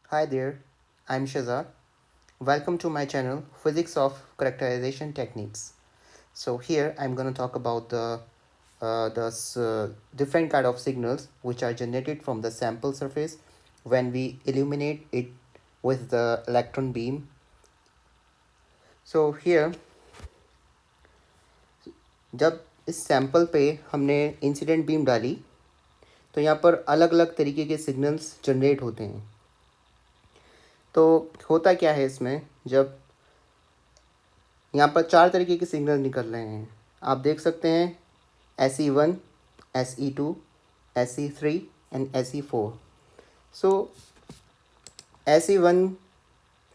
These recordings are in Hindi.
Hi there, I'm Shazad. Welcome to my channel Physics of Characterization Techniques. So here I'm going to talk about the different kind of signals which are generated from the sample surface when we illuminate it with the electron beam. So here जब इस सैंपल पे हमने इंसिडेंट बीम डाली तो यहाँ पर अलग अलग तरीके के सिग्नल्स जनरेट होते हैं। तो होता क्या है इसमें, जब यहाँ पर चार तरीके के सिग्नल निकल रहे हैं, आप देख सकते हैं SE1, SE2, SE3 and SE4। So SE1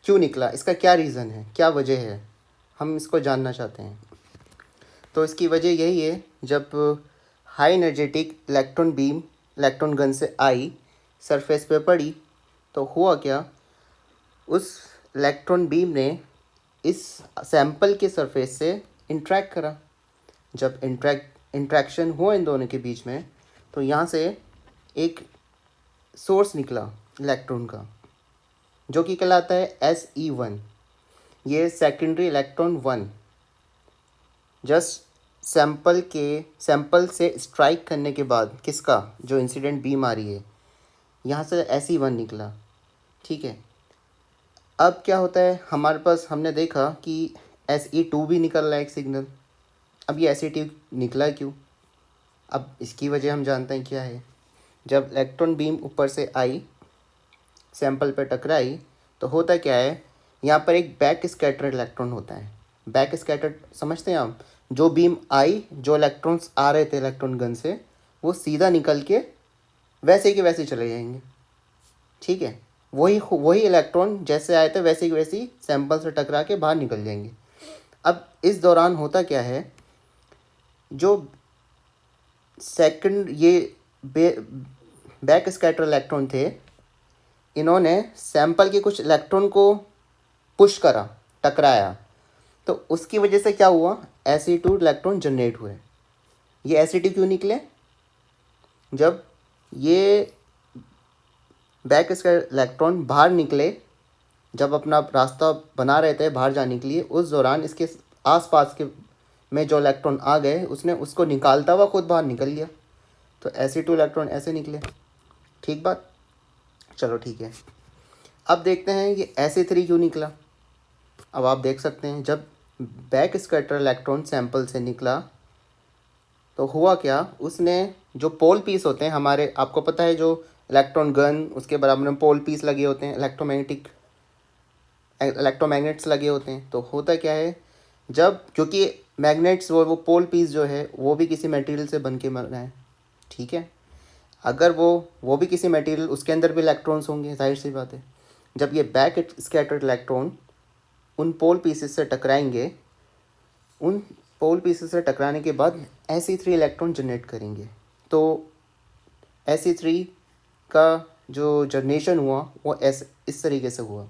क्यों निकला, इसका क्या रीज़न है, क्या वजह है, हम इसको जानना चाहते हैं। तो इसकी वजह यही है, जब high energetic electron beam electron gun से आई, सरफेस पे पड़ी, तो हुआ क्या, उस इलेक्ट्रॉन बीम ने इस सैंपल के सरफेस से इंट्रैक्ट करा। जब इंट्रैक्शन हुआ इन दोनों के बीच में, तो यहाँ से एक सोर्स निकला इलेक्ट्रॉन का, जो कि कहलाता है SE1। ये सेकेंडरी इलेक्ट्रॉन 1 जस्ट सैंपल से स्ट्राइक करने के बाद, किसका, जो इंसिडेंट बीम आ रही है, यहाँ से SE1 निकला। ठीक है, अब क्या होता है हमारे पास, हमने देखा कि SE2 भी निकल रहा है एक सिग्नल। अब ये SE2 निकला क्यों, अब इसकी वजह हम जानते हैं क्या है। जब इलेक्ट्रॉन बीम ऊपर से आई, सैंपल पर टकराई, तो होता क्या है, यहाँ पर एक बैक स्कैटर्ड इलेक्ट्रॉन होता है। बैक स्कैटर्ड समझते हैं आप, जो बीम आई, जो इलेक्ट्रॉन्स आ रहे थे इलेक्ट्रॉन गन से, वो सीधा निकल के वैसे के वैसे चले जाएंगे। ठीक है, वही वही इलेक्ट्रॉन जैसे आए थे वैसे की वैसी सैंपल से टकरा के बाहर निकल जाएंगे। अब इस दौरान होता क्या है, जो सेकंड ये बैक स्कैटर इलेक्ट्रॉन थे, इन्होंने सैंपल के कुछ इलेक्ट्रॉन को पुश करा, टकराया, तो उसकी वजह से क्या हुआ, SE2 इलेक्ट्रॉन जनरेट हुए। ये SE2 क्यों निकले, जब ये बैक स्कैटर इलेक्ट्रॉन बाहर निकले, जब अपना रास्ता बना रहे थे बाहर जाने के लिए, उस दौरान इसके आसपास के में जो इलेक्ट्रॉन आ गए, उसने उसको निकालता हुआ खुद बाहर निकल लिया, तो SE2 इलेक्ट्रॉन ऐसे निकले। ठीक बात, चलो ठीक है। अब देखते हैं ये SE3 क्यों निकला। अब आप देख सकते हैं, जब बैक स्कैटर इलेक्ट्रॉन सैंपल से निकला, तो हुआ क्या, उसने जो पोल पीस होते हैं हमारे, आपको पता है, जो इलेक्ट्रॉन गन, उसके बराबर में पोल पीस लगे होते हैं, इलेक्ट्रोमैग्नेट्स लगे होते हैं। तो होता क्या है, जब, क्योंकि मैग्नेट्स वो पोल पीस जो है वो भी किसी मटेरियल से बन के बना है। ठीक है, अगर वो भी किसी मटेरियल, उसके अंदर भी इलेक्ट्रॉन्स होंगे, जाहिर सी बात है। जब ये बैक स्कैटर्ड इलेक्ट्रॉन उन पोल पीसेस से टकराएंगे, उन पोल पीसेस से टकराने के बाद SE3 इलेक्ट्रॉन जनरेट करेंगे। तो SE3 का जो जनरेशन हुआ वो इस तरीके से हुआ।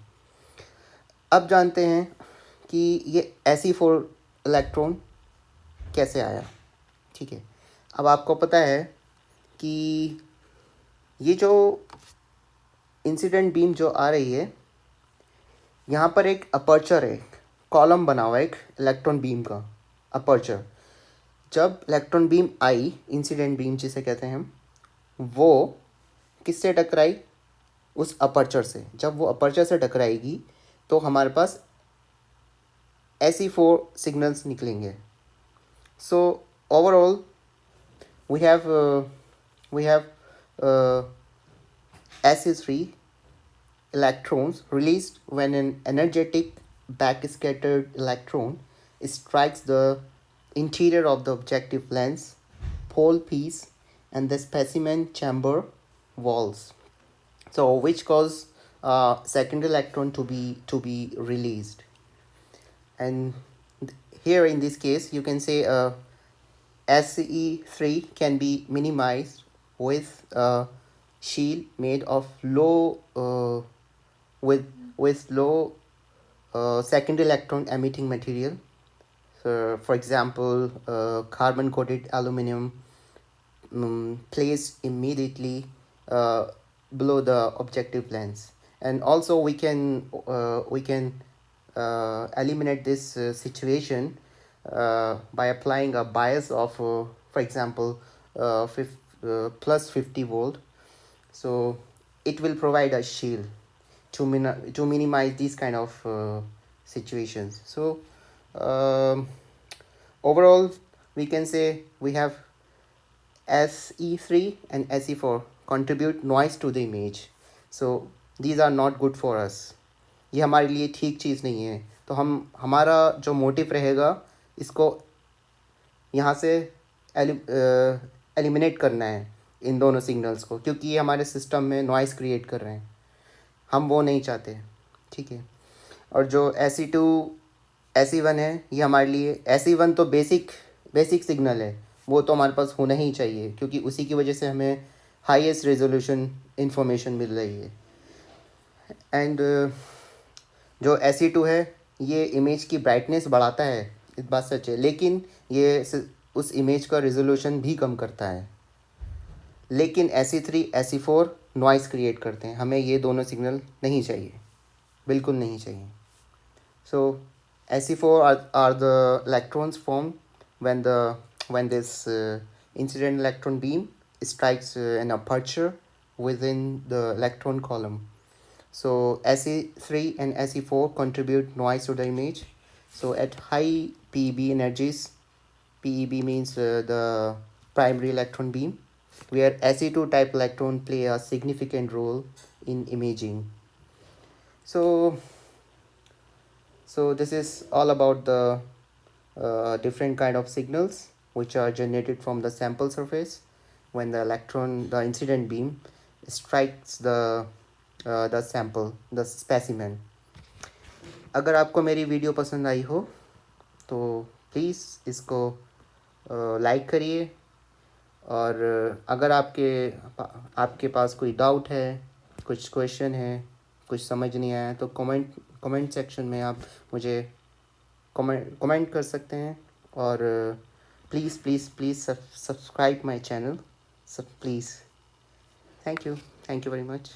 अब जानते हैं कि ये SE4 इलेक्ट्रॉन कैसे आया। ठीक है, अब आपको पता है कि ये जो इंसिडेंट बीम जो आ रही है, यहाँ पर एक अपर्चर है, कॉलम बना हुआ है एक इलेक्ट्रॉन बीम का अपर्चर। जब इलेक्ट्रॉन बीम आई, इंसिडेंट बीम जिसे कहते हैं हम, वो किससे टकराई, उस अपर्चर से। जब वो अपर्चर से टकराएगी, तो हमारे पास SE4 सिग्नल्स निकलेंगे। So overall we have we have uh, SE3 electrons released when an energetic backscattered electron strikes the interior of the objective lens, pole piece, and the specimen chamber walls, so which cause second electron to be released. And here in this case you can say SE3 can be minimized with a shield made of low secondary electron emitting material. So, for example, carbon coated aluminum placed immediately below the objective lens. and also we can eliminate this situation by applying a bias of for example plus 50 volt. So it will provide a shield to minimize these kind of situations. So overall we can say we have SE3 and SE4 contribute noise to the image. So these are not good for us. ये हमारे लिए ठीक चीज़ नहीं है. तो हम हमारा जो मोटिव रहेगा इसको यहाँ से एलिमिनेट करना है इन दोनों सिग्नल्स को, क्योंकि ये हमारे सिस्टम में नॉइज़ क्रिएट कर रहे हैं. हम वो नहीं चाहते. ठीक है. और जो SE2 SE1 है ये हमारे लिए, SE1 तो बेसिक सिग्नल है, वो तो हमारे पास होना ही चाहिए, क्योंकि उसी की वजह से हमें हाईएस्ट रेजोल्यूशन इंफॉर्मेशन मिल रही है. एंड जो SE2 है ये इमेज की ब्राइटनेस बढ़ाता है, इस बात सच है, लेकिन ये उस इमेज का रेजोल्यूशन भी कम करता है. लेकिन SE3 SE4 नॉइज़ क्रिएट करते हैं. हमें ये दोनों सिग्नल नहीं चाहिए, बिल्कुल नहीं चाहिए. सो SE4 are the electrons formed when this incident electron beam strikes an aperture within the electron column. So SE3 and SE4 contribute noise to the image. So at high PeB energies, PeB means the primary electron beam, where SE2 type electron play a significant role in imaging. So this is all about the different kind of signals which are generated from the sample surface when the incident beam strikes the sample, the specimen. अगर आपको मेरी वीडियो पसंद आई हो तो प्लीज़ इसको लाइक करिए, और अगर आपके पास कोई डाउट है, कुछ क्वेश्चन है, कुछ समझ नहीं आया, तो कमेंट सेक्शन में आप मुझे कमेंट कर सकते हैं. और प्लीज़ सब्सक्राइब माय चैनल, सब please. Thank you very much.